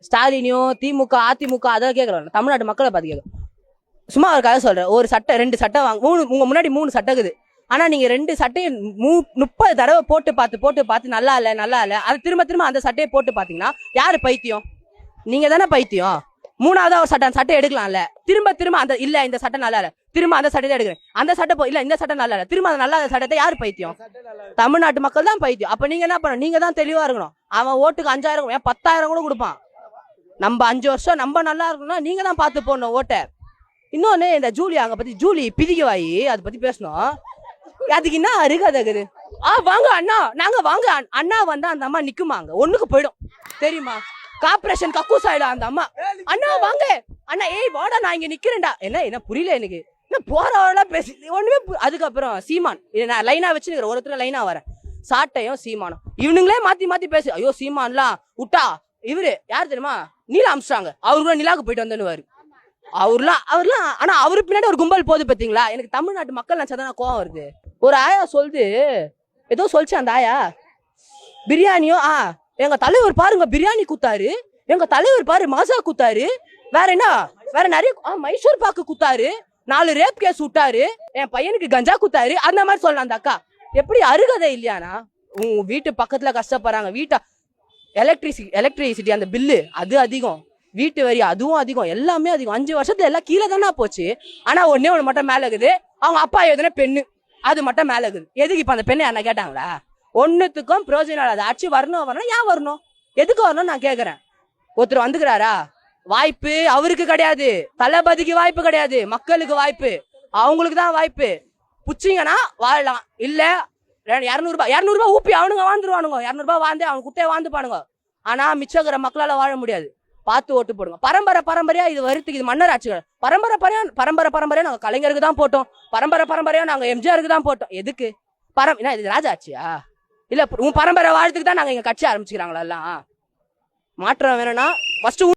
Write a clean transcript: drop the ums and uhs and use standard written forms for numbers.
ஸ்டாலினியோ திமுக அதிமுக அதை கேட்கலாம், தமிழ்நாட்டு மக்களை பார்த்து கேட்கலாம். சும்மா ஒரு கதை சொல்றேன். ஒரு சட்டை 2 சட்டை வாங்க, உங்க முன்னாடி 3 சட்டை இருக்குது. ஆனா நீங்க 2 சட்டையை 30 தடவை போட்டு பார்த்து நல்லா இல்ல அது திரும்ப அந்த சட்டையை போட்டு பாத்தீங்கன்னா யாரு பைத்தியம்? நீங்க தானே பைத்தியம். 3வது ஒரு சட்டை எடுக்கலாம்ல, திரும்ப அந்த இல்ல இந்த சட்டை நல்லா இல்ல, திரும்ப அந்த சட்டை தான் எடுக்கிறேன், அந்த சட்டை இல்ல இந்த சட்டை நல்லா இல்ல, திரும்ப அந்த நல்லா சட்டத்தை யாரு பைத்தியம்? தமிழ்நாட்டு மக்கள் தான் பைத்தியம். அப்ப நீங்க என்ன பண்ணணும்? நீங்க தான் தெளிவா இருக்கணும். அவன் ஓட்டுக்கு 5000 10,000 கூட கொடுப்பான். நம்ம 5 வருஷம் நம்ம நல்லா இருக்கணும்னா நீங்க தான் பார்த்து போடணும் ஓட்டை. இன்னொன்னு, இந்த ஜூலி அங்க பத்தி ஜூலி பிதிகவாயி அதை பத்தி பேசணும். அதுக்கு என்ன அருகதகுது? வாங்க அண்ணா, நாங்க வாங்க அண்ணா வந்தா அந்த அம்மா நிக்குமாங்க, ஒண்ணுக்கு போயிடும் தெரியுமா? கார்பரேஷன் கக்கூஸ் ஆயிடும் அந்த அம்மா. அண்ணா வாங்க அண்ணா, ஏய் வாடா நான் இங்க நிக்கிறேன்டா. என்ன புரியல எனக்கு, என்ன போறவெல்லாம் பேசி ஒண்ணுமே. அதுக்கப்புறம் சீமான், நான் லைனா வச்சு ஒருத்தர் லைனா வரேன், சாட்டையும் சீமானும் இவனுங்களே மாத்தி பேசு. ஐயோ சீமான்லாம் விட்டா இவரு யாரு தெரியுமா? நீலா அம்ஸ்ட்ராங், அவரு கூட நிலாவுக்கு போயிட்டு வந்தேன்னு அவர்லாம். ஆனா அவரு பின்னாடி ஒரு கும்பல் போகுது பாத்தீங்களா? எனக்கு தமிழ்நாட்டு மக்கள் நினைச்சாதான் கோவம் வருது. ஒரு ஆயா சொல்லுது, ஏதோ சொல்லிச்சு அந்த ஆயா, பிரியாணியோ எங்க தலைவர் பாருங்க பிரியாணி குத்தாரு, எங்க தலைவர் பாரு மாசா குத்தாரு, வேற என்ன வேற நிறைய மைசூர் பாக்கு குத்தாரு, 4 ரேப் கேஸ் விட்டாரு, என் பையனுக்கு கஞ்சா குத்தாரு, அந்த மாதிரி சொல்லலாம் அந்த அக்கா. எப்படி அருகதை இல்லையானா? உங்க வீட்டு பக்கத்துல கஷ்டப்படுறாங்க, வீட்டை எலக்ட்ரிசிட்டி அந்த பில்லு அது அதிகம், வீட்டு வரி அதுவும் அதிகம், எல்லாமே அதிகம். 5 வருஷத்துல எல்லாம் கீழே தானே போச்சு. ஆனா ஒண்ணு மட்டும் மேல இருக்குது, அவங்க அப்பா எதுனா பெண்ணு அது மட்டும் மேல இருக்குது. எதுக்கு இப்ப அந்த பெண்ணை என்ன கேட்டாங்களா? ஒன்னுத்துக்கும் பிரயோஜனம். அது ஆட்சி வரணும் ஏன் வரணும், எதுக்கு வரணும் நான் கேக்குறேன். ஒருத்தர் வந்துக்கிறாரா, வாய்ப்பு அவருக்கு கிடையாது, தளபதிக்கு வாய்ப்பு கிடையாது, மக்களுக்கு வாய்ப்பு, அவங்களுக்கு தான் வாய்ப்பு. புச்சிங்கன்னா வாழலாம், இல்ல 200 ரூபாய் ஊப்பி அவனுங்க வாழ்ந்துருவானுங்க, 200 ரூபாய் வாழ்ந்து அவன் குட்டையை வாழ்ந்துப்பானுங்க. ஆனா மிச்சக்கிற மக்களால வாழ முடியாது. பார்த்து ஓட்டு போடுங்க. பரம்பரையா இது வருத்துக்கு, இது மன்னர் ஆட்சிகள். பரம்பரையா நாங்க கலைஞருக்கு தான் போட்டோம், பரம்பரையா நாங்க எம்ஜிஆருக்கு தான் போட்டோம். எதுக்கு இது ராஜா ஆட்சியா? இல்ல உன் பரம்பரை வாழ்த்துக்கு தான் நாங்க இங்க கட்சி ஆரம்பிச்சுக்கிறாங்களா? எல்லாம் மாற்றம் வேணும்னா ஃபர்ஸ்ட்